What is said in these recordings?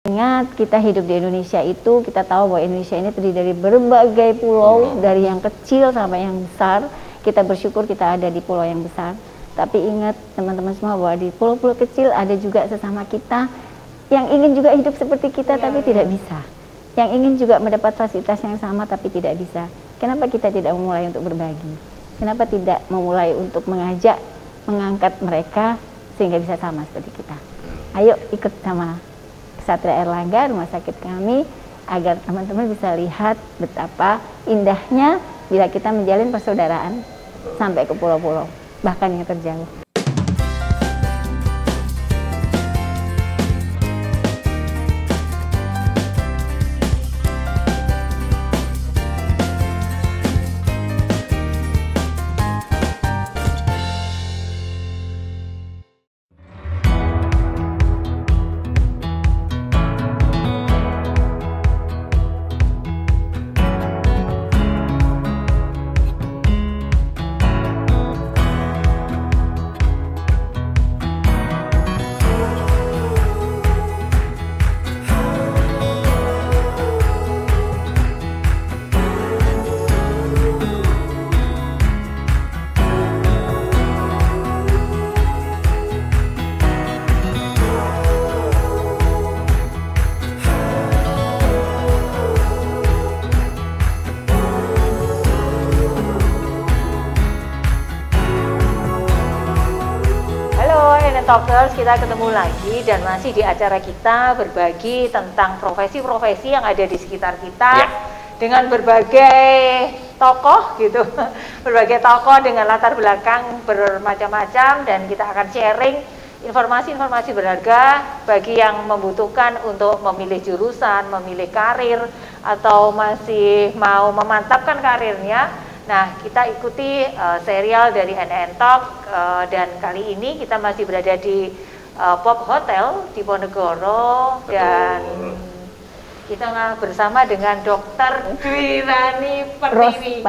Ingat, kita hidup di Indonesia itu, kita tahu bahwa Indonesia ini terdiri dari berbagai pulau, dari yang kecil sampai yang besar. Kita bersyukur kita ada di pulau yang besar. Tapi ingat teman-teman semua bahwa di pulau-pulau kecil ada juga sesama kita yang ingin juga hidup seperti kita, tapi tidak bisa. Yang ingin juga mendapat fasilitas yang sama, tapi tidak bisa. Kenapa kita tidak memulai untuk berbagi? Kenapa tidak memulai untuk mengajak, mengangkat mereka sehingga bisa sama seperti kita? Ayo ikut sama Ksatria Airlangga, rumah sakit kami, agar teman-teman bisa lihat betapa indahnya bila kita menjalin persaudaraan sampai ke pulau-pulau, bahkan yang terjauh. Talkers, kita ketemu lagi dan masih di acara kita berbagi tentang profesi-profesi yang ada di sekitar kita dengan berbagai tokoh gitu, berbagai tokoh dengan latar belakang bermacam-macam, dan kita akan sharing informasi-informasi berharga bagi yang membutuhkan untuk memilih jurusan, memilih karir, atau masih mau memantapkan karirnya. Nah, kita ikuti serial dari NN Talk, dan kali ini kita masih berada di Pop Hotel di Ponegoro. Betul. Dan kita bersama dengan Dr. Dwirani Pertiwi.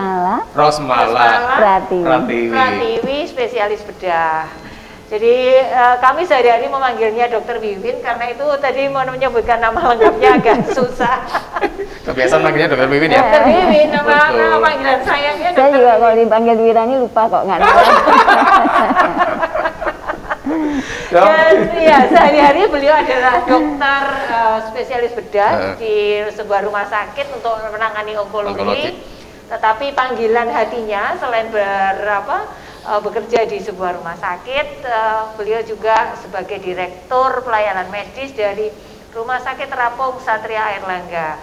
Rosmala Pratiwi, spesialis bedah. Jadi kami sehari-hari memanggilnya Dokter Wiwin karena itu tadi mau menyebutkan nama lengkapnya agak susah. Kebiasaan manggilnya Dokter Wiwin ya? Dokter Wiwin, nama panggilan sayangnya Dokter. Saya juga kalau dipanggil Dwirani lupa kok, nggak tahu. Dan ya, sehari-hari beliau adalah dokter spesialis bedah di sebuah rumah sakit untuk menangani onkologi. Tetapi panggilan hatinya selain bekerja di sebuah rumah sakit, beliau juga sebagai direktur pelayanan medis dari Rumah Sakit Terapung Ksatria Airlangga.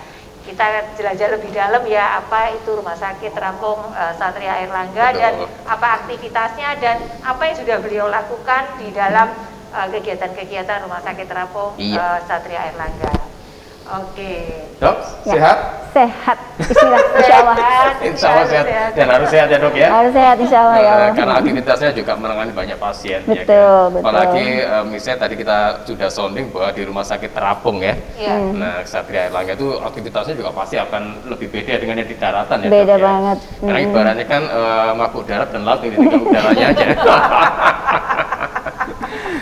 Kita jelajah lebih dalam ya, apa itu Rumah Sakit Terapung Ksatria Airlangga dan apa aktivitasnya dan apa yang sudah beliau lakukan di dalam kegiatan-kegiatan Rumah Sakit Terapung Ksatria Airlangga. Oke. Dok, sehat? Sehat, insya Allah. Insya Allah sehat. Dan harus sehat ya dok ya? Harus sehat insya Allah ya. Karena aktivitasnya juga menangani banyak pasien. Betul, ya kan? betul. Apalagi misalnya tadi kita sudah sounding bahwa di Rumah Sakit Terapung ya. Nah, Ksatria Airlangga itu aktivitasnya juga pasti akan lebih beda dengan yang di daratan ya. Beda dok, banget. Ya? Karena ibaratnya kan mabuk darat dan laut ini tinggal udaranya aja.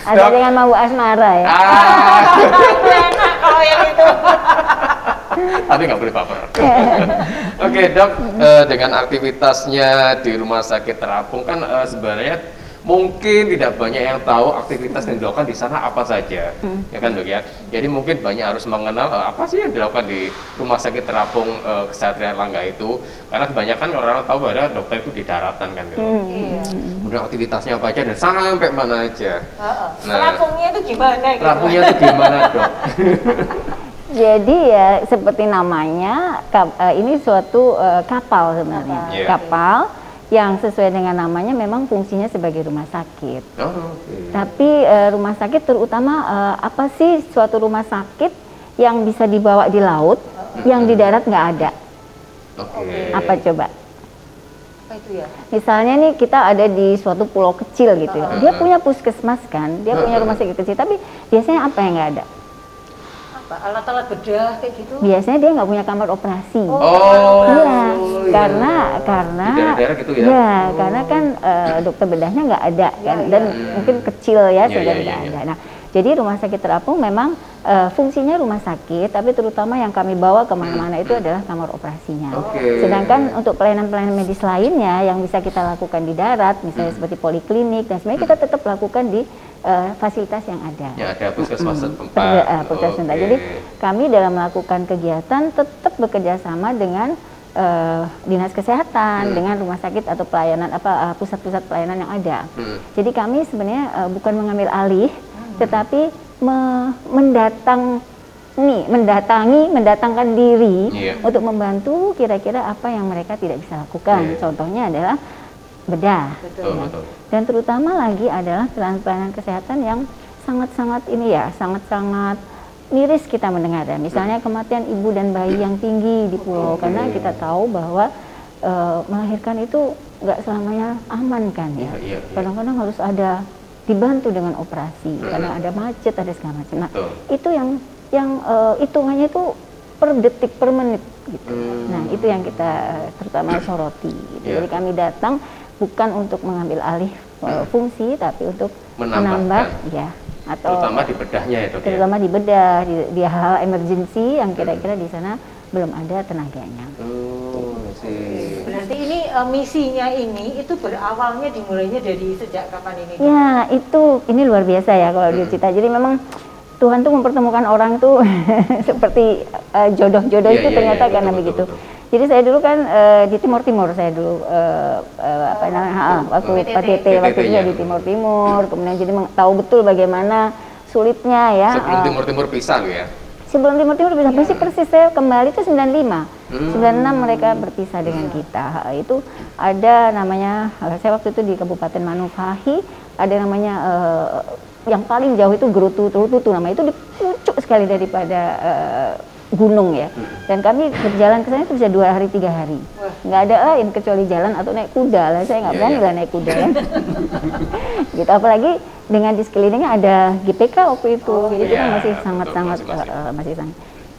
Ada dengan mabuk asmara ya. Enak kalau yang itu. Tapi nggak boleh baper. Oke dok, dengan aktivitasnya di Rumah Sakit Terapung kan sebenarnya mungkin tidak banyak yang tahu aktivitas yang dilakukan di sana apa saja, ya kan dok ya. Jadi mungkin banyak harus mengenal apa sih yang dilakukan di Rumah Sakit Terapung Ksatria Airlangga itu, karena kebanyakan orang tahu bahwa dokter itu di daratan kan gitu. Kemudian aktivitasnya apa aja dan sampai mana aja. Nah, terapungnya itu gimana? Gitu? Terapungnya itu gimana dok? Jadi ya seperti namanya, ini suatu kapal sebenarnya, kapal yang sesuai dengan namanya memang fungsinya sebagai rumah sakit. Tapi rumah sakit terutama apa sih suatu rumah sakit yang bisa dibawa di laut, yang di darat nggak ada? Apa coba? Apa itu ya? Misalnya nih kita ada di suatu pulau kecil gitu, dia punya puskesmas kan, dia punya rumah sakit kecil, tapi biasanya apa yang nggak ada? Alat-alat bedah kayak gitu. Biasanya dia nggak punya kamar operasi. Karena gitu karena kan dokter bedahnya nggak ada kan, dan mungkin kecil ya sudah tidak ada. Nah, Jadi rumah sakit terapung memang fungsinya rumah sakit, tapi terutama yang kami bawa kemana-mana itu adalah kamar operasinya. Sedangkan untuk pelayanan-pelayanan medis lainnya yang bisa kita lakukan di darat, misalnya seperti poliklinik, dan sebenarnya kita tetap lakukan di fasilitas yang ada. Ya, ada puskesmas tempat. Puskesmas. Jadi kami dalam melakukan kegiatan tetap bekerja sama dengan dinas kesehatan, dengan rumah sakit atau pelayanan pusat-pusat pelayanan yang ada. Jadi kami sebenarnya bukan mengambil alih, tetapi mendatangkan diri untuk membantu kira-kira apa yang mereka tidak bisa lakukan. Contohnya adalah bedah. Dan terutama lagi adalah pelayanan kesehatan yang sangat-sangat sangat-sangat miris kita mendengar ya. Misalnya kematian ibu dan bayi yang tinggi di pulau, karena kita tahu bahwa melahirkan itu nggak selamanya aman kan ya. Kadang-kadang harus ada dibantu dengan operasi karena ada macet, ada segala macam. Nah, itu yang hitungannya itu per detik, per menit gitu. Nah, itu yang kita terutama soroti gitu. Jadi kami datang bukan untuk mengambil alih fungsi, tapi untuk menambah atau terutama di bedahnya itu. Terutama di bedah, di hal emergency yang kira-kira di sana belum ada tenaganya. Berarti ini misinya ini itu berawalnya dimulainya dari sejak kapan ini? Ya, ini luar biasa ya kalau cerita. Jadi memang Tuhan tuh mempertemukan orang tuh seperti jodoh-jodoh itu ternyata karena begitu. Jadi saya dulu kan di Timur Timur, saya dulu waktu PTT waktu itu di Timur Timur, kemudian jadi tahu betul bagaimana sulitnya ya. Sebelum Timur Timur pisah ya? Sebelum Timur Timur pisah, persis saya kembali itu 95, 96 mereka berpisah dengan kita. Itu ada namanya, saya waktu itu di Kabupaten Manufahi, ada namanya yang paling jauh itu Gerutu namanya, itu di pucuk sekali daripada gunung ya. Dan kami berjalan ke sana itu bisa 2 hari 3 hari. Nggak ada lain kecuali jalan atau naik kuda lah. Saya nggak berani lah naik kuda ya. Gitu, apalagi dengan di sekelilingnya ada GPK waktu itu. Jadi kita masih sangat-sangat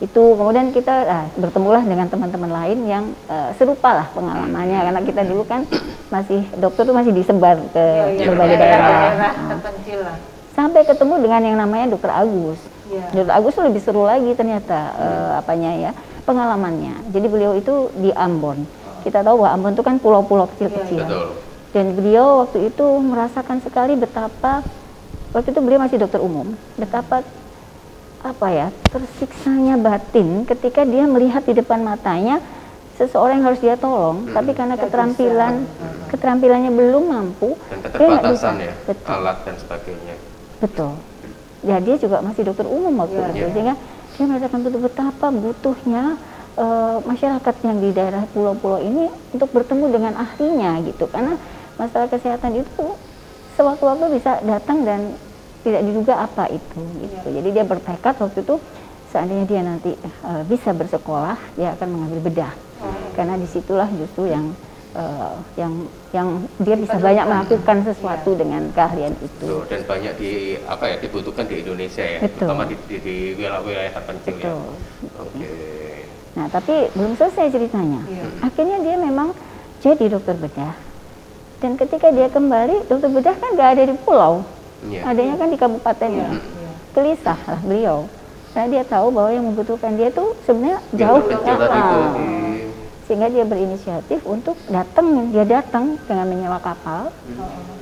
itu. Kemudian kita bertemulah dengan teman-teman lain yang serupa lah pengalamannya, karena kita dulu kan masih dokter tuh masih disebar ke berbagai daerah terpencil lah. Sampai ketemu dengan yang namanya Dr. Agus. Dr. Agus tuh lebih seru lagi ternyata pengalamannya. Jadi beliau itu di Ambon. Kita tahu bahwa Ambon itu kan pulau-pulau kecil-kecil. Dan beliau waktu itu merasakan sekali betapa, waktu itu beliau masih dokter umum, betapa tersiksanya batin ketika dia melihat di depan matanya seseorang yang harus dia tolong, tapi karena keterampilannya belum mampu, dan keterbatasan alat dan sebagainya. Betul. Ya, dia juga masih dokter umum waktu itu, sehingga dia merasakan betapa butuhnya masyarakat yang di daerah pulau-pulau ini untuk bertemu dengan ahlinya gitu, karena masalah kesehatan itu sewaktu-waktu bisa datang dan tidak diduga apa itu gitu. Jadi dia bertekad waktu itu seandainya dia nanti bisa bersekolah, dia akan mengambil bedah, karena disitulah justru yang dia bisa banyak melakukan sesuatu dengan keahlian itu. Dan banyak dibutuhkan di Indonesia ya, terutama di wilayah-wilayah terpencil ya. Nah, tapi belum selesai ceritanya. Akhirnya dia memang jadi dokter bedah. Dan ketika dia kembali, dokter bedah kan nggak ada di pulau, adanya kan di kabupatennya. Gelisah lah beliau, karena dia tahu bahwa yang membutuhkan dia tuh sebenarnya jauh. Sehingga dia berinisiatif untuk dia datang dengan menyewa kapal.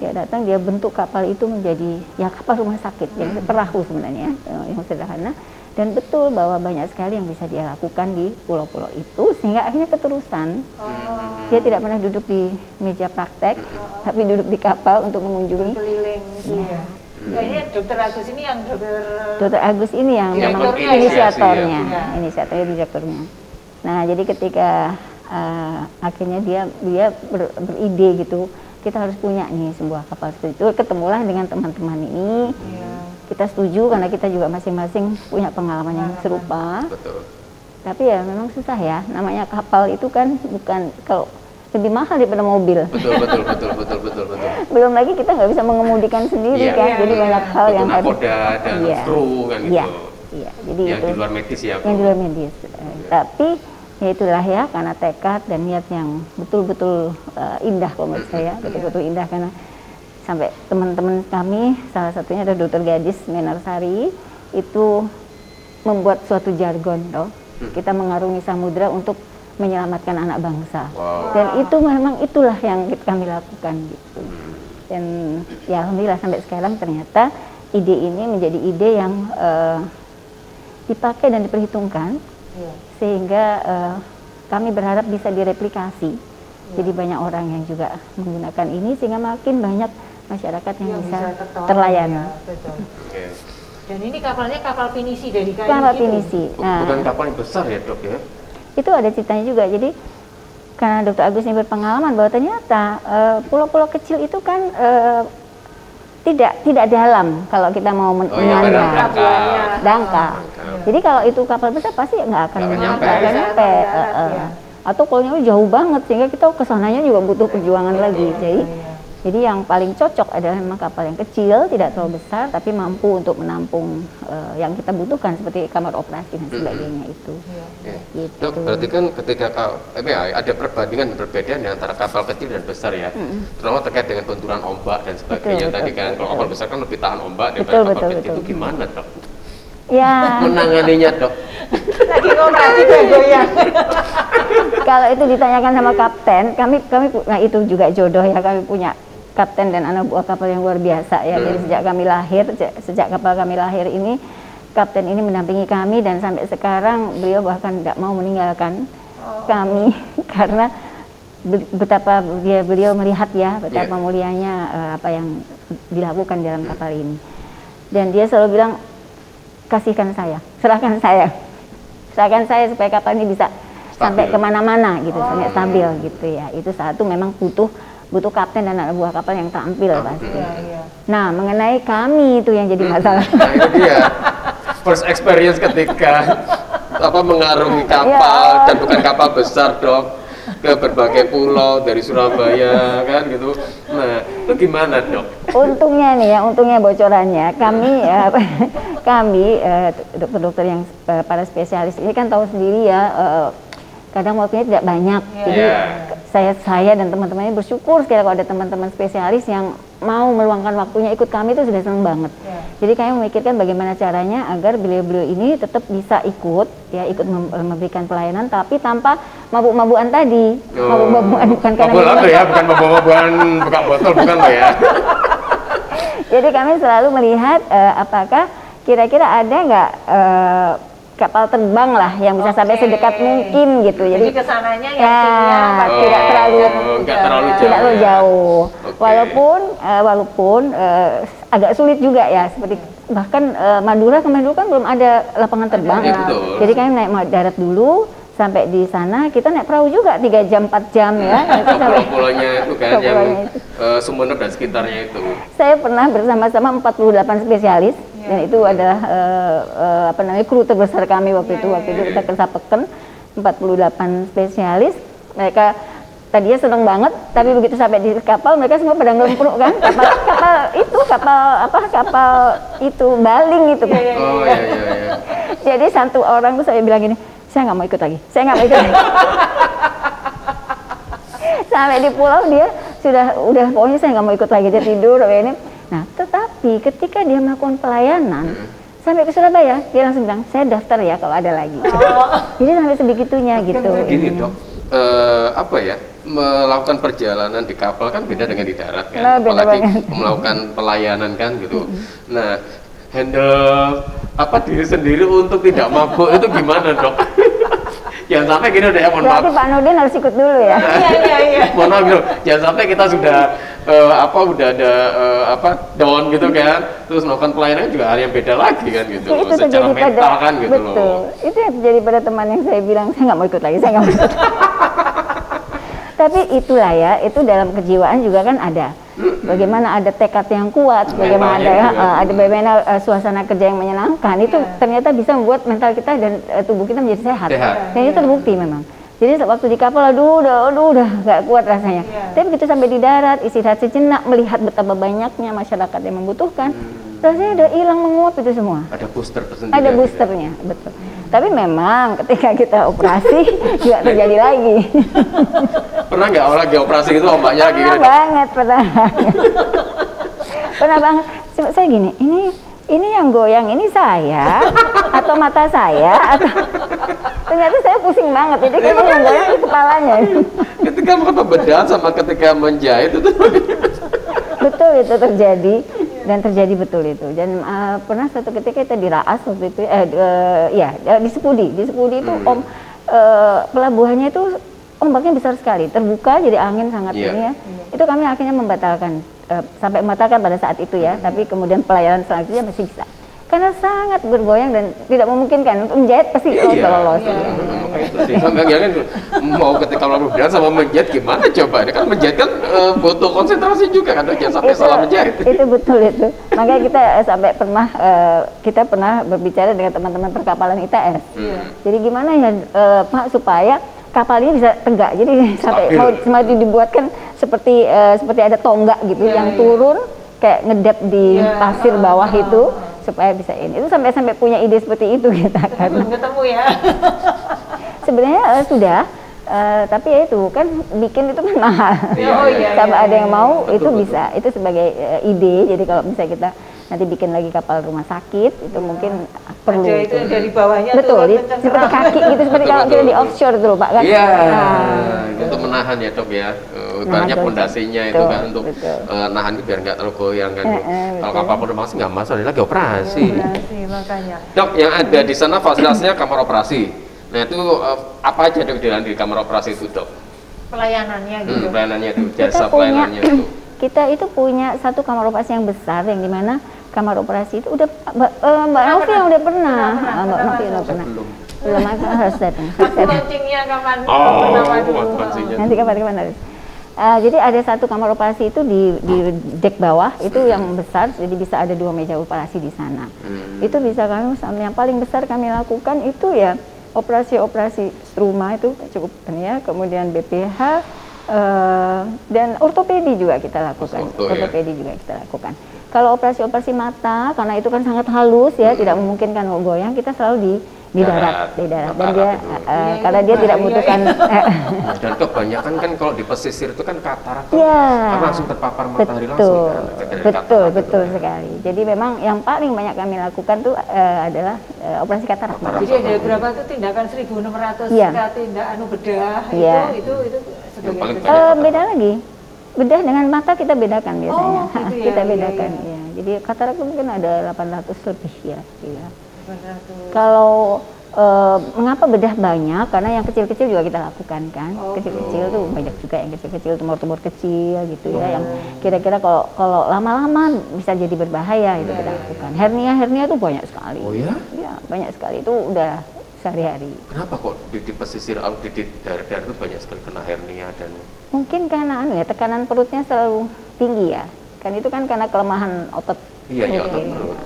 Dia bentuk kapal itu menjadi kapal rumah sakit, yang perahu sebenarnya, yang sederhana. Dan betul bahwa banyak sekali yang bisa dia lakukan di pulau-pulau itu, sehingga akhirnya keterusan. Dia tidak pernah duduk di meja praktek, tapi duduk di kapal untuk mengunjungi. Keliling. Kayaknya Dokter Agus ini yang Dokter Agus ini yang memang inisiatornya, direkturnya. Nah, jadi ketika akhirnya dia beride gitu, kita harus punya nih sebuah kapal seperti itu. Ketemulah dengan teman-teman ini. Kita setuju karena kita juga masing-masing punya pengalaman yang serupa. Betul. Tapi ya memang susah ya, namanya kapal itu kan bukan, kalau lebih mahal daripada mobil. Betul. Belum lagi kita nggak bisa mengemudikan sendiri kan, jadi banyak hal yang harus. Nakoda dan kru kan gitu. Jadi yang itu di luar medis ya. Yang di luar medis. Tapi ya itulah ya, karena tekad dan niat yang betul-betul indah kalau menurut saya, betul-betul indah, karena sampai teman-teman kami, salah satunya ada Dr. Gadis Menarsari, itu membuat suatu jargon toh. Kita mengarungi samudra untuk menyelamatkan anak bangsa. Wow. Dan itu memang itulah yang kami lakukan gitu. Dan ya alhamdulillah sampai sekarang ternyata ide ini menjadi ide yang dipakai dan diperhitungkan, sehingga kami berharap bisa direplikasi. Jadi banyak orang yang juga menggunakan ini, sehingga makin banyak masyarakat yang bisa terlayani. Ya, betul. Dan ini kapalnya kapal pinisi dari kayu Kapal gitu? pinisi. Nah, Bukan kapal yang besar ya dok ya? itu ada ceritanya juga. Jadi karena Dr. Agus ini berpengalaman bahwa ternyata pulau-pulau kecil itu kan tidak dalam kalau kita mau menyanggah dangkal. Jadi kalau itu kapal besar pasti nggak akan nyampe. Atau pulaunya jauh banget sehingga kita kesananya juga butuh perjuangan lagi. Jadi yang paling cocok adalah memang kapal yang kecil, tidak terlalu besar, tapi mampu untuk menampung yang kita butuhkan seperti kamar operasi dan sebagainya itu. Gitu. Dok, berarti kan ketika ada perbandingan dan perbedaan antara kapal kecil dan besar ya, terutama terkait dengan benturan ombak dan sebagainya. Tadi kan kalau kapal besar kan lebih tahan ombak daripada kapal kecil. Itu gimana dok? Ya. Menanganinya dok? Lagi ngoperasi goyang. Kalau itu ditanyakan sama kapten, kami nah itu juga jodoh ya, kami punya kapten dan anak buah kapal yang luar biasa ya. Jadi sejak kapal kami lahir ini, kapten ini mendampingi kami dan sampai sekarang beliau bahkan tidak mau meninggalkan kami karena betapa beliau melihat ya betapa mulianya apa yang dilakukan dalam kapal ini. Dan dia selalu bilang, kasihkan saya, serahkan saya supaya kapal ini bisa sampai kemana-mana gitu, sampai stabil gitu ya. Itu satu memang butuh kapten dan anak buah kapal yang tampil pasti. Nah, mengenai kami itu yang jadi masalah. Nah, itu dia first experience ketika mengarungi kapal dan bukan kapal besar dok, ke berbagai pulau dari Surabaya kan gitu. Nah, itu gimana dok? Untungnya bocorannya kami dokter-dokter yang para spesialis ini kan tahu sendiri ya, kadang waktunya tidak banyak. Jadi saya dan teman-temannya bersyukur sekali kalau ada teman-teman spesialis yang mau meluangkan waktunya ikut kami, itu sudah senang banget. Jadi kami memikirkan bagaimana caranya agar beliau-beliau ini tetap bisa ikut memberikan pelayanan tapi tanpa mabuk-mabukan tadi. Mabuk-mabukan bukan karena bukan mabuk-mabukan buka botol, bukan loh ya. Jadi kami selalu melihat apakah kira-kira ada nggak kapal terbang lah yang bisa sampai sedekat mungkin gitu. Jadi kesananya yang tidak terlalu jauh. Walaupun agak sulit juga ya, seperti bahkan Madura kemarin dulu kan belum ada lapangan terbang. Jadi kami naik darat dulu, sampai di sana kita naik perahu juga 3 jam 4 jam ya. Pulau-pulaunya itu kan yang Sumeneb dan sekitarnya itu. Saya pernah bersama-sama 48 spesialis. Dan itu adalah kru terbesar kami waktu itu kita kesapeken 48 spesialis. Mereka tadinya seneng banget, tapi begitu sampai di kapal mereka semua pada ngelempuk kan. Kapal itu baling itu. Jadi satu orang tuh saya bilang gini, saya nggak mau ikut lagi. Sampai di pulau dia udah pokoknya saya nggak mau ikut lagi, dia tidur ini. Nah, tetapi ketika dia melakukan pelayanan sampai ke Surabaya, dia langsung bilang, saya daftar ya kalau ada lagi. Jadi sampai sebegitunya gitu. Gini dok, melakukan perjalanan di kapal kan beda dengan di darat kan, apalagi melakukan pelayanan kan gitu. Nah, handle diri sendiri untuk tidak mabuk itu gimana dok? Jangan sampai gini udah ya, mohon maaf. Berarti Pak Nurdin harus ikut dulu ya. Iya. Mohon maaf gitu. Jangan sampai kita sudah udah ada down gitu kan, terus melakukan pelayanan juga hal yang beda lagi kan gitu. Itu secara mental kan gitu loh. Betul. Itu yang terjadi pada teman yang saya bilang saya nggak mau ikut lagi, saya nggak mau ikut. Tapi itulah ya, itu dalam kejiwaan juga kan ada. Bagaimana ada tekad yang kuat, bagaimana bagaimana suasana kerja yang menyenangkan, itu ternyata bisa membuat mental kita dan tubuh kita menjadi sehat. Dan itu terbukti memang. Jadi waktu di kapal udah gak kuat rasanya. Tapi begitu sampai di darat, istirahat sejenak, melihat betapa banyaknya masyarakat yang membutuhkan, rasanya udah hilang menguap itu semua. Ada booster tersendiri. Ada boosternya, betul. Tapi memang ketika kita operasi juga terjadi lagi. Pernah nggak orang lagi operasi itu ombaknya lagi? Pernah banget. Pernah banget. Saya gini, ini yang goyang ini saya atau mata saya atau ternyata saya pusing banget. Jadi kan yang goyang di kepalanya. Ketika pembedahan sama ketika menjahit itu Betul itu terjadi dan terjadi betul itu. Dan pernah suatu ketika kita di Raas waktu itu, di Sepudi itu pelabuhannya itu ombaknya besar sekali, terbuka jadi angin sangat ini ya. Itu kami akhirnya membatalkan sampai membatalkan pada saat itu ya. Tapi kemudian pelayanan selanjutnya masih bisa. Karena sangat bergoyang dan tidak memungkinkan untuk menjahit pasti lolos. Sampai kan mau ketika pembedahan sama menjahit gimana coba? Kan menjahit kan butuh konsentrasi juga kan, jangan sampai salah menjahit. Itu betul itu. Makanya kita sampai pernah berbicara dengan teman-teman perkapalan ITS. Jadi gimana ya Pak supaya kapal ini bisa tegak. Jadi sampai mau dibuatkan seperti ada tonggak gitu yang turun kayak ngedap di pasir bawah itu supaya bisa ini. Itu sampai punya ide seperti itu kita karena ketemu ya. Sebenarnya sudah tapi ya itu kan bikin itu kan mahal. Sama ada yang mau itu bisa. Itu sebagai ide. Jadi kalau misalnya kita nanti bikin lagi kapal rumah sakit itu mungkin perlu itu dari bawahnya betul seperti kaki gitu seperti kalau kita di offshore tuh Pak kan itu menahan ya Dok ya ibaratnya pondasinya itu kan untuk nahan biar nggak terlalu goyang kan kalau kapal penumpang nggak masuk lagi operasi makanya Dok yang ada di sana fasilitasnya kamar operasi nah itu apa aja Dok di kamar operasi itu Dok pelayanannya gitu pelayanannya itu jasa pelayanannya itu kita itu punya satu kamar operasi yang besar yang dimana kamar operasi itu udah Mbak Novi yang udah pernah. Mbak Novi udah pernah. Belum harus datang. Launchingnya kapan? Nanti kapan harus. Jadi ada satu kamar operasi itu di dek bawah itu yang besar, jadi bisa ada 2 meja operasi di sana. Itu bisa yang paling besar kami lakukan itu ya operasi struma itu cukup ya, kemudian BPH dan ortopedi juga kita lakukan. Ortopedi juga kita lakukan. Kalau operasi mata, karena itu kan sangat halus ya, tidak memungkinkan goyang, kita selalu di darat. Dan dia karena dia tidak membutuhkan. Dan kebanyakan kan kalau di pesisir itu kan katarak, kan langsung terpapar matahari langsung. Betul sekali. Jadi memang yang paling banyak kami lakukan tuh adalah operasi katarak. Jadi ada berapa tuh tindakan 1.600 tindakan bedah itu sebagai beda lagi. Bedah dengan mata kita bedakan biasanya. Kita bedakan ya. Jadi katarak itu mungkin ada 800 lebih ya. Kalau mengapa bedah banyak? Karena yang kecil-kecil juga kita lakukan kan. Kecil-kecil tuh banyak juga yang kecil-kecil, tumor-tumor kecil gitu ya. Yang kira-kira kalau lama-lama bisa jadi berbahaya itu kita lakukan. Hernia tuh banyak sekali. Oh ya? Ya banyak sekali itu udah sehari-hari. Kenapa kok di pesisir di daerah itu banyak sekali kena hernia dan mungkin karena tekanan perutnya selalu tinggi ya. Kan itu kan karena kelemahan otot. Iya, otot perut.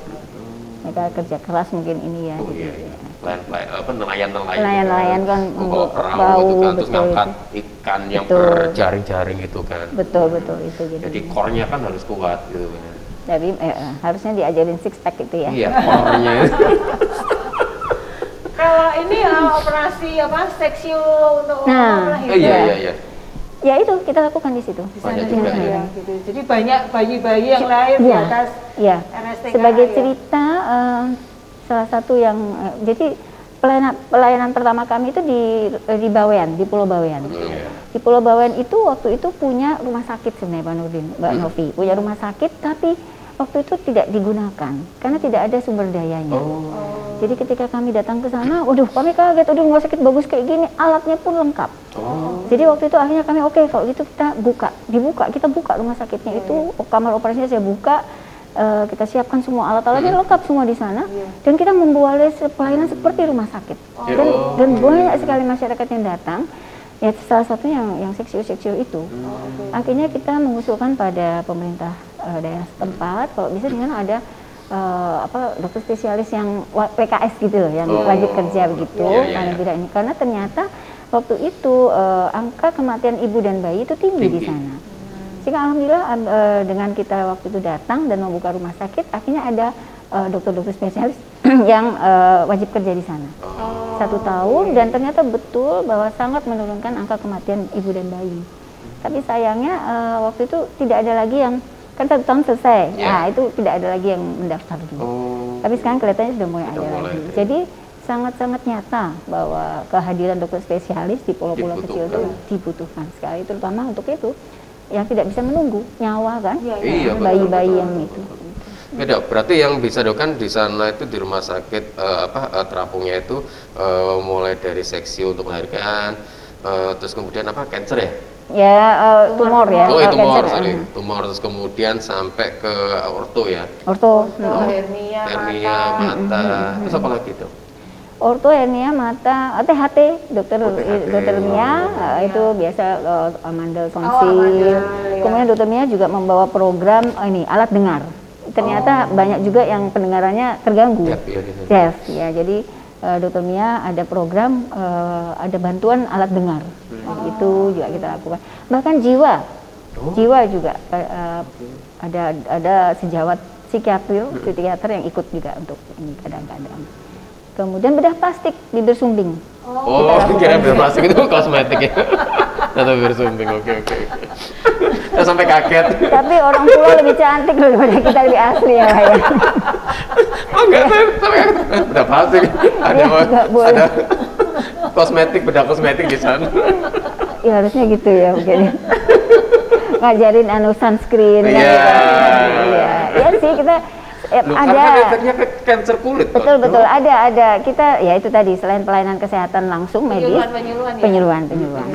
Mereka kerja keras mungkin ini ya. Nelayan kan membawa perahu itu kan terus ngangkat ikan yang berjaring-jaring itu kan. Betul itu jadi core-nya kan harus kuat gitu kan. Jadi harusnya diajarin six pack itu ya. Iya, core-nya. Kalau ini operasi seksio untuk iya. Ya itu kita lakukan di situ. Banyak juga ya. Gitu. Jadi banyak bayi-bayi yang lahir di atas RSTK. Sebagai cerita salah satu yang jadi pelayanan pertama kami itu di Bawean, di Pulau Bawean. Di Pulau Bawean itu waktu itu punya rumah sakit sebenarnya Pak Nurdin, Mbak Novi punya rumah sakit tapi waktu itu tidak digunakan karena tidak ada sumber dayanya. Jadi ketika kami datang ke sana, waduh kami kaget, rumah sakit bagus kayak gini, alatnya pun lengkap. Jadi waktu itu akhirnya kami kalau gitu kita kita buka rumah sakitnya itu, kamar operasinya saya buka, kita siapkan semua alat-alatnya lengkap semua di sana, dan kita membuat pelayanan seperti rumah sakit. Dan banyak sekali masyarakat yang datang. Ya salah satunya yang seksio itu. Akhirnya kita mengusulkan pada pemerintah daerah setempat kalau bisa dengan ada dokter spesialis yang PKS gitu loh, yang wajib kerja begitu karena ternyata waktu itu angka kematian ibu dan bayi itu tinggi di sana. Sehingga alhamdulillah dengan kita waktu itu datang dan membuka rumah sakit, akhirnya ada dokter-dokter spesialis yang wajib kerja di sana 1 tahun, dan ternyata betul bahwa sangat menurunkan angka kematian ibu dan bayi. Tapi sayangnya waktu itu tidak ada lagi yang kan 1 tahun selesai. Ya. Nah, itu tidak ada lagi yang mendaftar dulu. Oh. Tapi sekarang kelihatannya sudah mulai ada mulai lagi. ada. Jadi sangat-sangat nyata bahwa kehadiran dokter spesialis di pulau-pulau kecil itu dibutuhkan sekali, terutama untuk itu yang tidak bisa menunggu nyawa kan, Iya, bayi-bayi yang itu. Beda, berarti yang bisa dok kan di sana itu di rumah sakit terapungnya itu mulai dari seksi untuk melahirkan, terus kemudian apa cancer ya? Ya, tumor ya. Oh, tumor, cancer, sorry, tumor, terus kemudian sampai ke orto ya? Orto. Hernia, mata, terus apa lagi tuh? Orto, hernia, mata, THT, dokter Mia, itu biasa amandel tonsil. Kemudian dokter Mia juga membawa program ini alat dengar. Ternyata banyak juga yang pendengarannya terganggu. Deaf, ya. Jadi dokter Mia ada program, ada bantuan alat dengar. Itu juga kita lakukan. Bahkan jiwa juga ada sejawat psikiater yang ikut juga untuk ini kadang-kadang. Kemudian bedah plastik, bibir sumbing. Kira bedah plastik itu kosmetik ya? Atau bibir sumbing, oke. Saya sampai kaget. Tapi orang tua lebih cantik daripada kita, lebih asli ya, Pak ya. Oh enggak, sampai kaget. Bedah plastik. Ada kosmetik, bedah kosmetik di sana. Ya harusnya gitu ya mungkin. Ngajarin sunscreen. Iya. Ya sih kita ada karena efeknya ke kanker kulit. Betul ada kita ya itu tadi, selain pelayanan kesehatan langsung medis, penyuluhan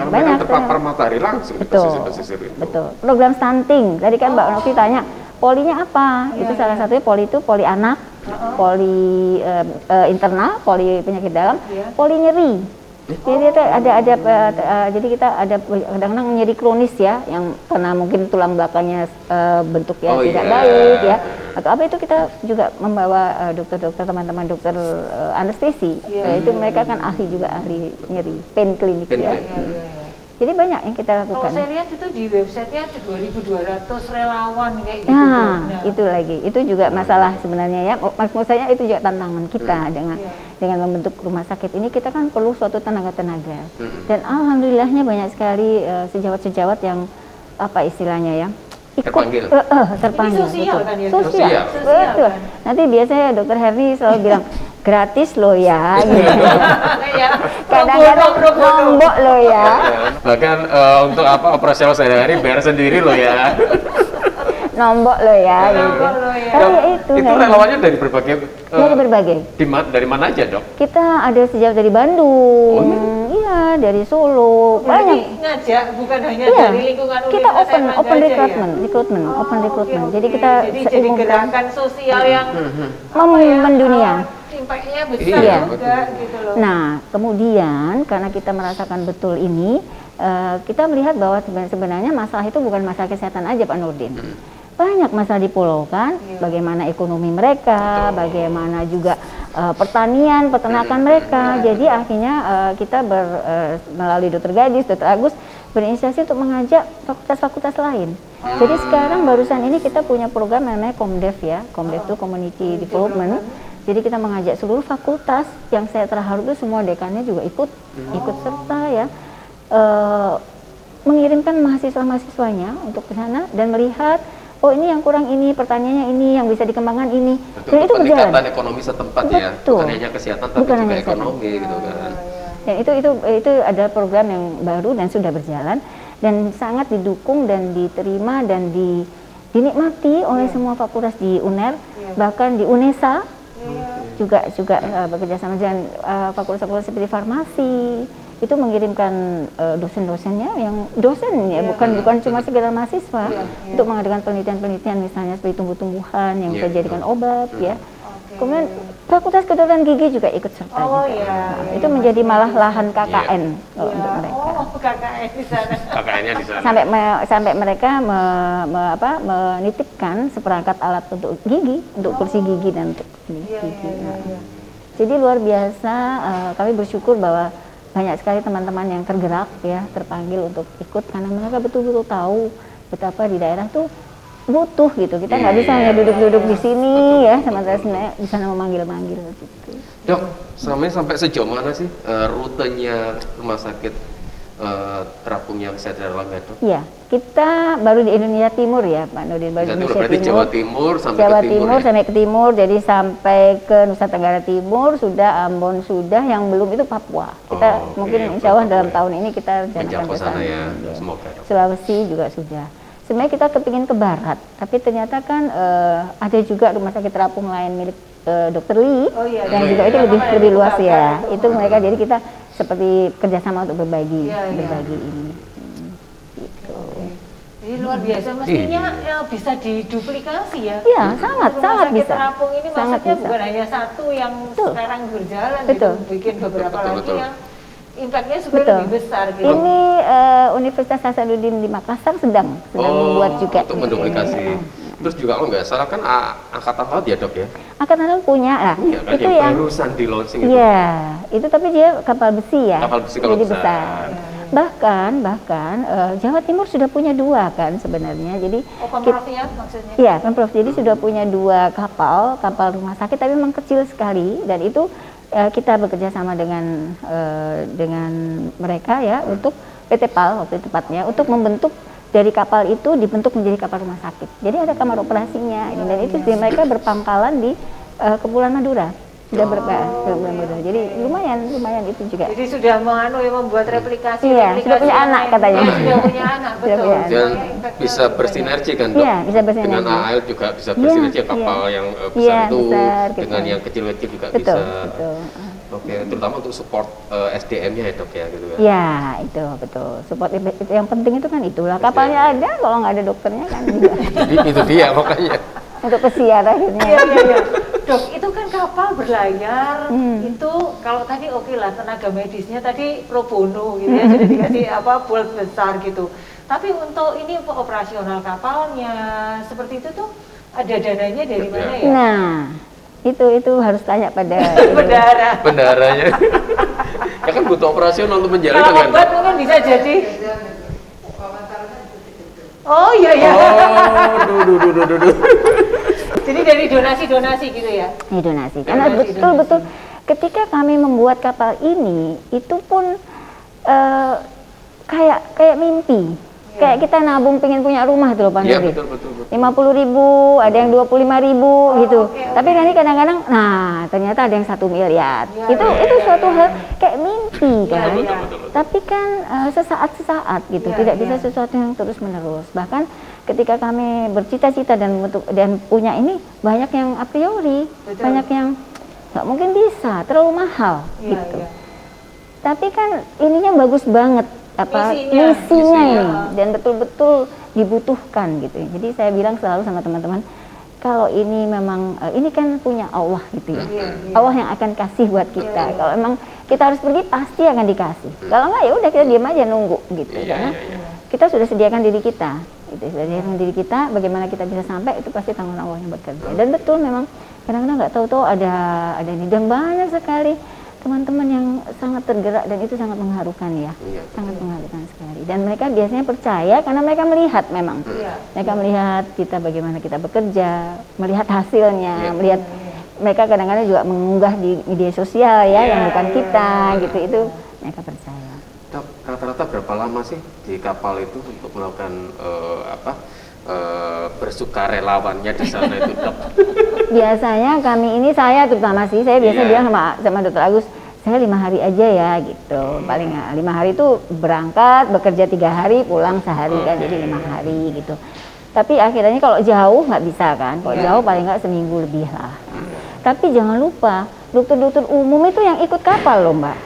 banyak terpapar matahari langsung. Betul program stunting tadi kan Mbak Novi tanya polinya apa, itu salah satunya poli itu poli anak, poli internal, poli penyakit dalam, poli nyeri. Jadi jadi kita ada kadang-kadang nyeri kronis ya, yang karena mungkin tulang belakangnya bentuknya tidak baik ya, atau apa, itu kita juga membawa dokter-dokter, teman-teman dokter anestesi, itu mereka kan ahli nyeri, pain clinic ya. Jadi banyak yang kita lakukan. Kalau saya lihat itu di websitenya 2.200 relawan kayak gitu. Nah, itu lagi, itu juga masalah sebenarnya ya. Maksud saya itu juga tantangan kita dengan membentuk rumah sakit ini. Kita kan perlu suatu tenaga-tenaga. Dan alhamdulillahnya banyak sekali sejawat-sejawat yang apa istilahnya ya, ikut terpanggil. Ini sosial kan ya? Sosial. Betul. Nanti biasanya Dokter Herni selalu bilang gratis loh ya, gitu. Kadang-kadang nombok loh ya. Bahkan untuk apa operasional sehari-hari bayar sendiri loh ya. Nombok loh ya, gitu. Tapi ya itu relawannya dari berbagai. Dari mana aja dok? Kita ada sejauh dari Bandung, iya dari Solo, banyak. Ngajak bukan hanya dari lingkungan kita open recruitment. Jadi kita jadi gerakan sosial yang mendunia. Impactnya besar juga gitu loh. Nah, kemudian karena kita merasakan betul ini, kita melihat bahwa sebenarnya masalah itu bukan masalah kesehatan aja Pak Nurdin. Banyak masalah di pulau kan, bagaimana ekonomi mereka, bagaimana juga pertanian, peternakan mereka. Jadi akhirnya kita melalui Dr. Gadis, Dr. Agus berinisiasi untuk mengajak fakultas-fakultas lain. Jadi sekarang barusan ini kita punya program namanya Komdev ya, Komdev itu Community Development. Jadi kita mengajak seluruh fakultas, yang saya terharu itu semua dekannya juga ikut serta ya, mengirimkan mahasiswa-mahasiswanya untuk ke sana dan melihat, oh ini yang kurang ini, pertanyaannya ini, yang bisa dikembangkan ini. Betul, dan itu berjalan. Peningkatan ekonomi setempat ya, bukan hanya kesehatan tapi juga ekonomi gitu kan. Dan itu ada program yang baru dan sudah berjalan dan sangat didukung dan diterima dan dinikmati oleh semua fakultas di UNER, bahkan di UNESA. Juga bekerja sama dengan fakultas-fakultas seperti farmasi, itu mengirimkan dosen-dosennya yang bukan cuma sekedar mahasiswa untuk mengadakan penelitian-penelitian misalnya seperti tumbuh-tumbuhan yang bisa dijadikan obat ya. Kemudian fakultas kedokteran gigi juga ikut serta itu menjadi malah lahan KKN untuk mereka. KKN di sana. KKN-nya di sana. Sampai mereka menitipkan seperangkat alat untuk gigi, untuk kursi gigi dan untuk gigi. Jadi luar biasa, kami bersyukur bahwa banyak sekali teman-teman yang tergerak ya, terpanggil untuk ikut karena mereka betul-betul tahu betapa di daerah tuh butuh gitu. Kita nggak bisa hanya duduk-duduk di sini ya, sementara sebenarnya di sana memanggil-manggil gitu. Dok, sampai sejauh mana sih rutenya rumah sakit terapungnya kesehatan dalam ya, Dok? Iya, kita baru di Indonesia Timur ya, Pak Nurdin. Baru di Indonesia berarti Timur. Jawa Timur sampai Jawa ke timur, Timur ya? sampai ke timur, jadi sampai ke Nusa Tenggara Timur sudah, Ambon sudah, yang belum itu Papua. Kita mungkin insya Allah dalam tahun ini kita rencanakan menjangkau ke sana. ya, Ya. semoga, Dok. Sulawesi juga sudah. Sebenarnya kita kepingin ke barat, tapi ternyata kan ada juga rumah sakit terapung lain milik Dokter Lee, yang juga itu lebih luas ya. Itu mereka, jadi kita seperti kerjasama untuk berbagi ini. Gitu. Jadi luar biasa, mestinya bisa diduplikasi ya. Iya, sangat bisa. Terapung ini Sangat maksudnya bisa. bukan hanya satu yang sekarang berjalan, Betul. gitu, bikin beberapa lagi betul. yang impactnya sebenarnya lebih besar. Gitu. Ini Universitas Hasanuddin di Makassar sedang membuat juga. Untuk menduplikasi. Terus juga kalau nggak salah kan angkatan laut ya, Dok ya? Angkatan Laut punya lah. Iya kan, Itu yang yang barusan di launching itu. Iya, itu tapi dia kapal besi ya. Kapal besi kalau jadi besar. besar. Bahkan Jawa Timur sudah punya 2 kan sebenarnya. Jadi Pemprovnya maksudnya? iya, Pemprov. Jadi sudah punya 2 kapal rumah sakit, tapi memang kecil sekali, dan itu kita bekerja sama dengan mereka ya untuk PT PAL waktu tepatnya untuk membentuk dari kapal itu dibentuk menjadi kapal rumah sakit. Jadi ada kamar operasinya ini, dan itu mereka berpangkalan di Kepulauan Madura. Sudah Kepulauan Madura. Jadi lumayan itu juga. Jadi sudah membuat replikasi. Iya, sudah punya anak katanya. Iya, sudah punya anak, Sudah betul. punya anak. Dan bisa bersinergi kan, Dok? Iya, bisa bersinergi. Dengan AL juga bisa bersinergi, kapal yang besar itu besar, dengan gitu. yang kecil-kecil juga Betul, bisa. betul. Oke, terutama untuk support SDM-nya ya, Dok ya, gitu kan? Ya, itu betul. Support itu yang penting itu kan itulah. Kapalnya ada, kalau nggak ada dokternya kan juga. Jadi itu dia makanya. Untuk pesiar akhirnya. Iya. Dok, itu kan kapal berlayar, itu kalau tadi oke lah tenaga medisnya tadi pro bono gitu ya, sudah dikasih buat besar gitu. Tapi untuk ini operasional kapalnya seperti itu tuh ada dananya dari mana ya? Nah, itu harus tanya pada Bendaranya. Ya kan butuh operasional untuk menjalankan kalau kan. obat mungkin bisa jadi. Oh iya. Duh. Jadi dari donasi gitu ya? Ini donasi. Karena betul-betul ketika kami membuat kapal ini, itu pun kayak mimpi. Kayak kita nabung pengen punya rumah tuh loh, Pak Iya, Nurdin. betul. 50.000, ada yang 25.000 gitu. Tapi nanti kadang-kadang, ternyata ada yang 1 miliar. Itu suatu hal kayak mimpi kan. Betul. Tapi kan sesaat-sesaat gitu, tidak bisa sesuatu yang terus-menerus. Bahkan ketika kami bercita-cita dan punya ini, banyak yang a priori, banyak yang nggak mungkin bisa, terlalu mahal gitu. Tapi kan ininya bagus banget. Misinya ini, dan betul-betul dibutuhkan gitu. Jadi saya bilang selalu sama teman-teman, kalau ini memang ini kan punya Allah gitu ya. Allah yang akan kasih buat kita. Kalau emang kita harus pergi, pasti akan dikasih. Kalau enggak ya udah kita diam aja nunggu gitu. Karena kita sudah sediakan diri kita. Itu sudah sediakan diri kita, bagaimana kita bisa sampai itu pasti tanggung Allah yang bekerja. Dan betul memang kadang-kadang nggak tahu ada ini, dan banyak sekali teman-teman yang sangat tergerak, dan itu sangat mengharukan ya, sangat mengharukan sekali. Dan mereka biasanya percaya karena mereka melihat memang, mereka melihat kita bagaimana kita bekerja, melihat hasilnya, melihat mereka kadang-kadang juga mengunggah di media sosial ya, yang bukan kita gitu, itu mereka percaya. Dok, rata-rata berapa lama sih di kapal itu untuk melakukan bersukarelawannya di sana itu, Dok? Biasanya kami ini, saya terutama sih, saya biasa bilang sama Dokter Agus, saya 5 hari aja ya gitu, paling 5 hari itu berangkat, bekerja 3 hari, pulang sehari kan, jadi 5 hari gitu. Tapi akhirnya kalau jauh nggak bisa kan, kalau jauh paling nggak seminggu lebih lah. Tapi jangan lupa, dokter-dokter umum itu yang ikut kapal loh Mbak.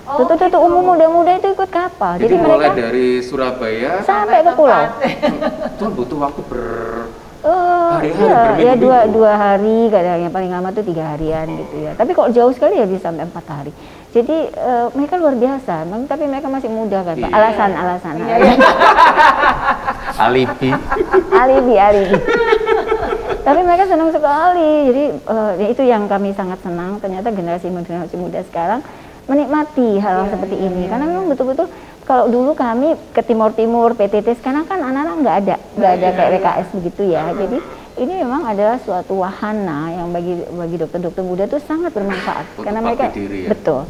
Dokter-dokter umum muda-muda itu ikut kapal. Jadi mereka mulai dari Surabaya sampai ke pulau. Itu butuh waktu Ya 2 hari, kadang yang paling lama tuh 3 harian gitu ya. Tapi kalau jauh sekali ya bisa sampai 4 hari. Jadi mereka luar biasa, tapi mereka masih muda kan Pak. Alasan. Alibi. Tapi mereka senang sekali. Jadi itu yang kami sangat senang. Ternyata generasi muda sekarang menikmati hal seperti ini. Karena memang betul-betul kalau dulu kami ke Timur PTT, sekarang kan anak-anak nggak ada kayak WKS begitu ya. Jadi ini memang adalah suatu wahana yang bagi dokter-dokter muda itu sangat bermanfaat. Karena mereka diri, ya? betul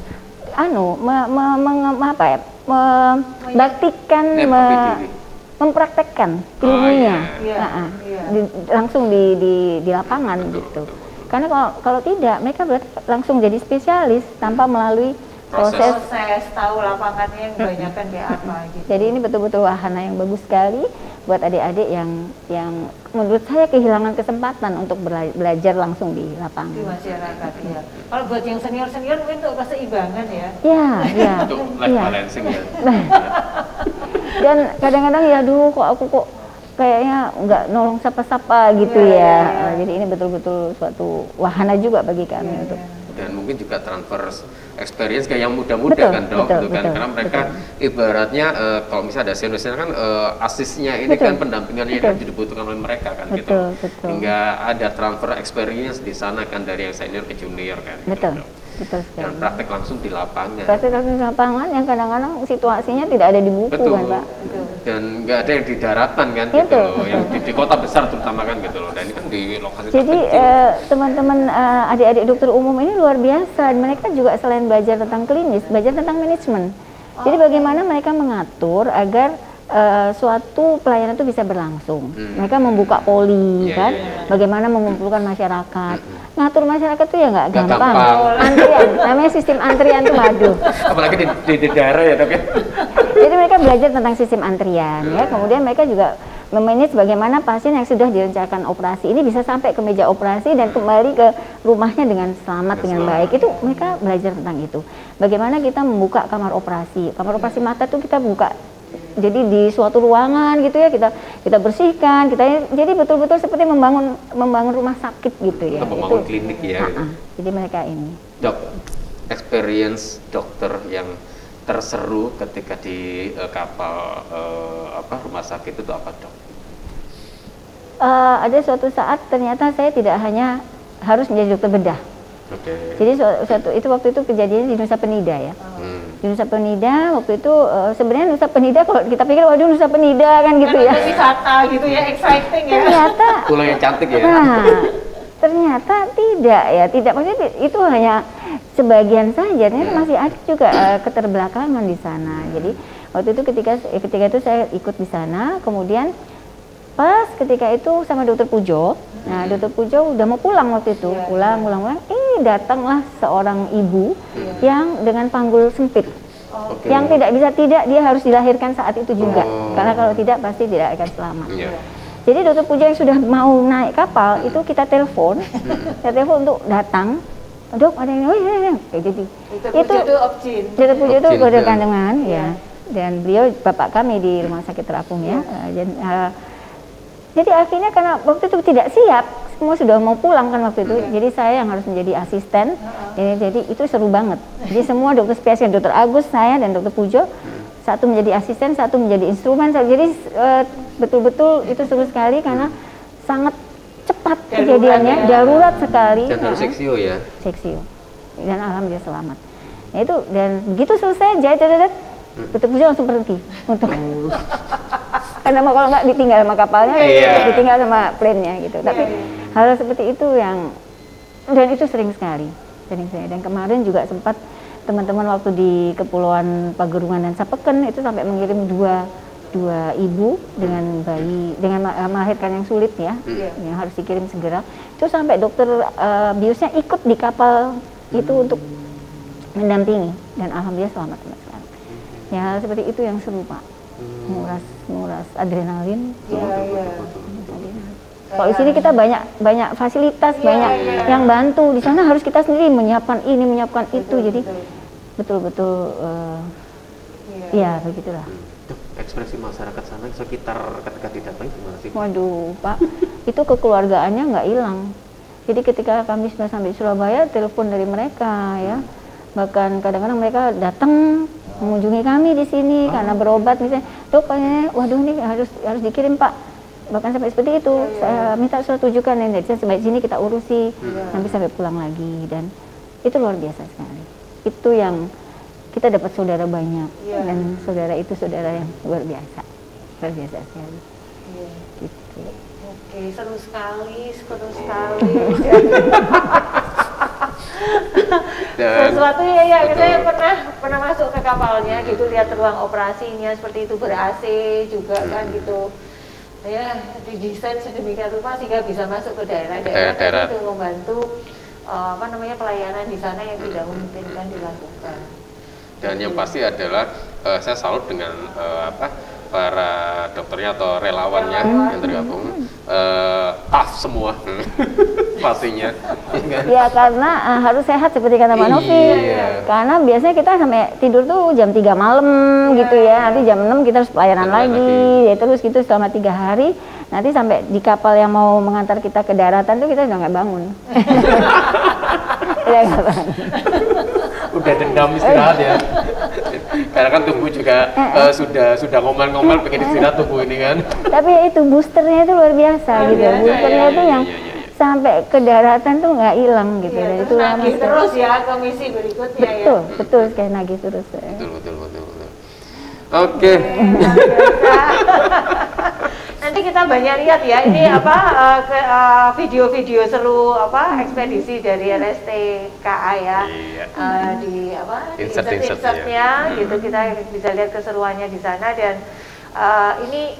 membaktikan, mempraktekkan ilmunya, langsung di lapangan gitu. Karena kalau tidak, mereka berarti langsung jadi spesialis tanpa melalui proses tahu lapangannya yang kebanyakan kayak apa gitu. Jadi ini betul-betul wahana yang bagus sekali buat adik-adik yang menurut saya kehilangan kesempatan untuk belajar langsung di lapangan. Di masyarakat ya. Kalau buat yang senior-senior mungkin untuk keseimbangan ya. Iya. Untuk life balancing ya. Dan kadang-kadang ya aduh kok aku kayaknya nggak nolong sapa-sapa gitu ya. Jadi ini betul-betul suatu wahana juga bagi kami untuk. Dan mungkin juga transfer experience kayak yang muda-muda kan dok, karena mereka ibaratnya kalau misalnya ada senior kan asisnya ini kan pendampingannya kan dibutuhkan oleh mereka kan gitu, hingga ada transfer experience di sana kan dari yang senior ke junior kan. Betul. Gitu. Betul sekali. Dan praktek langsung di lapangan. Praktek langsung di lapangan yang kadang-kadang situasinya tidak ada di buku kan Pak. Dan nggak ada yang di daratan kan gitu loh, yang di kota besar terutama kan gitu loh. Dan ini kan di lokasi. Jadi teman-teman adik-adik dokter umum ini luar biasa. Mereka juga selain belajar tentang klinis, belajar tentang manajemen. Jadi bagaimana mereka mengatur agar suatu pelayanan itu bisa berlangsung. Mereka membuka poli kan, bagaimana mengumpulkan masyarakat. Ngatur masyarakat tuh ya nggak gampang. Antrian, namanya sistem antrian tuh madu. Apalagi di daerah ya dok ya. Jadi mereka belajar tentang sistem antrian ya. Kemudian mereka juga memanage bagaimana pasien yang sudah direncanakan operasi ini bisa sampai ke meja operasi dan kembali ke rumahnya dengan selamat, dengan baik. Itu mereka belajar tentang itu. Bagaimana kita membuka kamar operasi mata tuh kita buka. Jadi di suatu ruangan gitu ya kita bersihkan, jadi betul-betul seperti membangun rumah sakit gitu ya. Membangun klinik ya. Gitu. Jadi mereka ini. Dok, experience dokter yang terseru ketika di kapal rumah sakit itu apa dok? Ada suatu saat ternyata saya tidak hanya harus menjadi dokter bedah. Jadi waktu itu kejadiannya di Nusa Penida ya. Di Nusa Penida waktu itu sebenarnya Nusa Penida kalau kita pikir waduh Nusa Penida kan gitu ya. Wisata gitu ya, exciting ya. Ternyata pulau yang cantik ya. Ternyata tidak maksudnya itu hanya sebagian saja. Ternyata masih ada juga keterbelakangan di sana. Jadi waktu itu ketika itu saya ikut di sana, kemudian pas ketika itu sama Dokter Pujo. Nah, Dokter Pujo udah mau pulang waktu itu, pulang. Datanglah seorang ibu yang dengan panggul sempit, yang tidak dia harus dilahirkan saat itu juga, karena kalau tidak pasti tidak akan selamat. Jadi Dokter Pujo yang sudah mau naik kapal itu kita telepon untuk datang. Dok, ada yang kayak gitu. Itu Dokter Pujo itu kode kandungan ya, dan beliau bapak kami di Rumah Sakit Terapung ya. Jadi akhirnya karena waktu itu tidak siap, semua sudah mau pulang kan waktu itu, jadi saya yang harus menjadi asisten. Jadi itu seru banget. Jadi semua dokter spesialis, Dokter Agus, saya dan Dokter Pujo, satu menjadi asisten, satu menjadi instrumen. Jadi betul-betul itu seru sekali karena sangat cepat kejadiannya, darurat sekali. Dan harus seksio ya. Seksio. Dan alhamdulillah selamat. Nah itu dan begitu selesai Dokter Pujo langsung berhenti untuk karena kalau nggak ditinggal sama kapalnya, ditinggal sama plane-nya gitu. Tapi hal seperti itu dan itu sering sekali. Dan kemarin juga sempat teman-teman waktu di Kepulauan Pagerungan dan Sapeken itu sampai mengirim dua ibu dengan bayi dengan melahirkan yang sulit ya, yang harus dikirim segera. Itu sampai dokter biusnya ikut di kapal itu untuk mendampingi dan alhamdulillah selamat sampai sekarang. Ya hal seperti itu yang seru Pak. Menguras adrenalin. Kalau di sini kita banyak fasilitas, banyak yang bantu. Di sana harus kita sendiri menyiapkan ini, menyiapkan itu. Jadi betul-betul ya begitulah. Ekspresi masyarakat sana sekitar ketika didatangi gimana sih? Waduh Pak, itu kekeluargaannya nggak hilang. Jadi ketika kami sudah sampai Surabaya, telepon dari mereka ya. Bahkan kadang-kadang mereka datang mengunjungi kami di sini karena berobat misalnya, dok kayaknya waduh ini harus dikirim Pak, bahkan sampai seperti itu. Saya minta surat rujukan dan sampai sini kita urusi sampai pulang lagi, dan itu luar biasa sekali. Itu yang kita dapat saudara banyak dan saudara itu saudara yang luar biasa sekali. Gitu. Oke, seru sekali. Sesuatu ya, saya pernah masuk ke kapalnya gitu, lihat ruang operasinya seperti itu, ber-AC juga kan gitu. Ya, didesain sedemikian rupa sehingga bisa masuk ke daerah-daerah itu membantu pelayanan di sana yang tidak memungkinkan dilakukan. Dan yang pasti adalah saya salut dengan para dokternya atau relawannya yang tergabung, tough semua pastinya. Ya karena harus sehat seperti kata Mbak Novi. Karena biasanya kita sampai tidur tuh jam 3 malam gitu ya. Nanti jam 6 kita harus pelayanan lagi. Ya terus gitu selama 3 hari. Nanti sampai di kapal yang mau mengantar kita ke daratan tuh kita udah nggak bangun. Udah nggak bangun. Udah dendam istirahat ya. Karena kan tubuh juga sudah ngomel-ngomel pengen istirahat tubuh ini kan. Tapi ya itu boosternya itu luar biasa gitu. Boosternya itu yang sampai ke daratan tuh nggak hilang gitu. Dan itu nagih terus ya ke misi berikutnya betul, ya. Betul sekali nagih terus. Betul. Oke. Nanti kita banyak lihat ya ini video-video seru ekspedisi dari LSTKA ya. Di insert-insertnya gitu, kita bisa lihat keseruannya di sana. Dan ini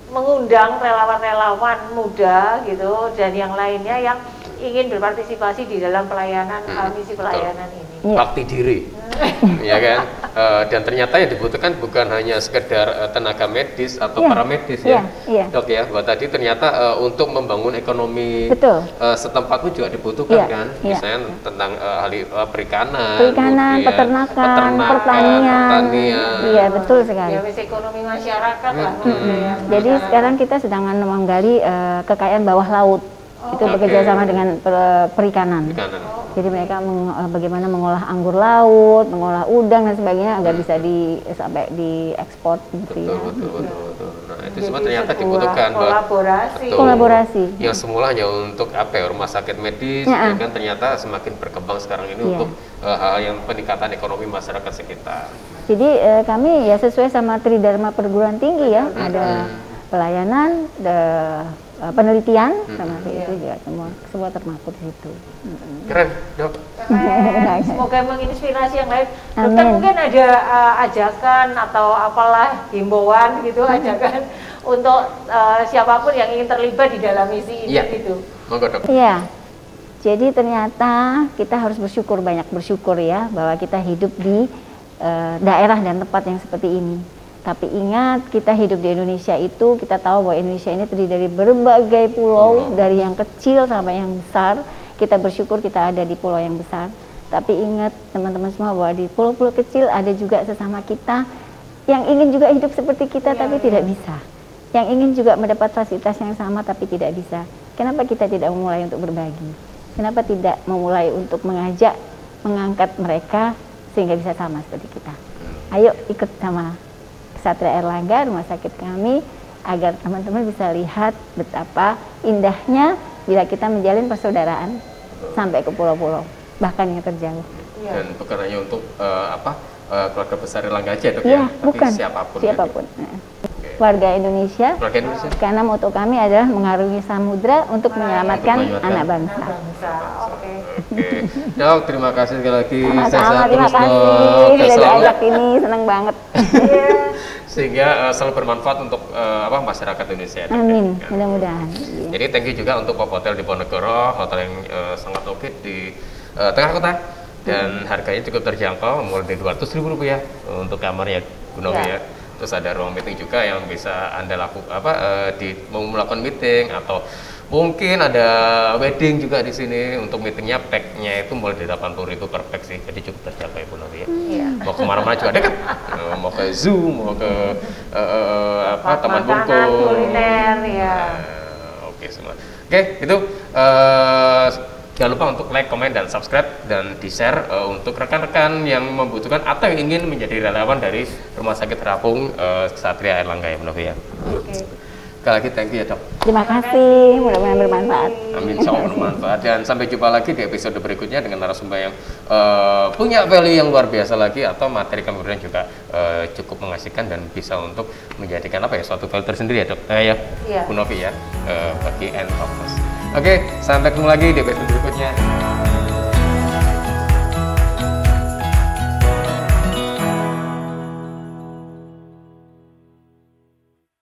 mengundang relawan-relawan muda gitu dan yang lainnya yang ingin berpartisipasi di dalam pelayanan misi pelayanan ini. Bakti diri, ya kan? Dan ternyata yang dibutuhkan bukan hanya sekedar tenaga medis atau paramedis ya, dok ya. Bahwa tadi ternyata untuk membangun ekonomi setempat pun juga dibutuhkan kan. Misalnya tentang perikanan, peternakan, pertanian. Iya betul sekali. Ya, ekonomi masyarakat lah. Jadi sekarang kita sedang menggali kekayaan bawah laut. Itu bekerja sama dengan perikanan. Jadi mereka bagaimana mengolah anggur laut, mengolah udang dan sebagainya agar bisa sampai diekspor gitu ya. Betul. Nah, itu semua ternyata dibutuhkan kolaborasi. Yang semula hanya untuk rumah sakit medis, ya kan ternyata semakin berkembang sekarang ini untuk hal yang peningkatan ekonomi masyarakat sekitar. Jadi kami ya sesuai sama Tridharma perguruan tinggi ya, ada pelayanan, penelitian sama itu juga semua termaktub di situ. Keren, dok. Semoga menginspirasi yang lain. Dokter mungkin ada ajakan atau apalah himbauan gitu, ajakan untuk siapapun yang ingin terlibat di dalam misi ini gitu. Monggo, dok. Iya. Jadi ternyata kita harus banyak bersyukur ya bahwa kita hidup di daerah dan tempat yang seperti ini. Tapi ingat, kita hidup di Indonesia itu, kita tahu bahwa Indonesia ini terdiri dari berbagai pulau, dari yang kecil sampai yang besar. Kita bersyukur kita ada di pulau yang besar. Tapi ingat teman-teman semua bahwa di pulau-pulau kecil ada juga sesama kita yang ingin juga hidup seperti kita tapi tidak bisa. Yang ingin juga mendapat fasilitas yang sama tapi tidak bisa. Kenapa kita tidak memulai untuk berbagi? Kenapa tidak memulai untuk mengangkat mereka sehingga bisa sama seperti kita? Ayo ikut sama Ksatria Airlangga, rumah sakit kami, agar teman-teman bisa lihat betapa indahnya bila kita menjalin persaudaraan sampai ke pulau-pulau, bahkan yang terjauh. Dan bukan hanya untuk keluarga besar Airlangga aja, dok ya, tapi bukan siapapun. Warga Indonesia, karena moto kami adalah mengarungi samudra untuk menyelamatkan anak bangsa. Oke. Dok, terima kasih sekali lagi. Terima kasih sudah diajak ini, senang banget. Sehingga selalu bermanfaat untuk masyarakat Indonesia. Amin, mudah-mudahan. Jadi thank you juga untuk Pop Hotel di Ponegoro, hotel yang sangat oke di tengah kota dan harganya cukup terjangkau, mulai dari Rp200.000 untuk kamarnya, Bu Novi ya. Terus ada ruang meeting juga yang bisa Anda lakukan mau melakukan meeting atau mungkin ada wedding juga di sini. Untuk meetingnya pack-nya itu mulai dari 80.000 per pack sih, jadi cukup terjangkau ya Bu Novi ya. Mau kemana-mana juga dekat, mau ke zoo, mau ke taman bungkul, kuliner ya. Oke semua. Oke itu jangan lupa untuk like, komen, dan subscribe dan di-share untuk rekan-rekan yang membutuhkan atau yang ingin menjadi relawan dari Rumah Sakit Terapung Ksatria Airlangga ya Bu Novi ya. Sekali lagi thank you ya dok. Terima kasih, mudah-mudahan bermanfaat. Amin, insya Allah bermanfaat. Dan sampai jumpa lagi di episode berikutnya dengan narasumber yang punya value yang luar biasa lagi, atau materi kemudian juga cukup mengasihkan dan bisa untuk menjadikan suatu value tersendiri ya dok. Bu Novi ya, bagi end of us. Oke, sampai ketemu lagi di episode berikutnya.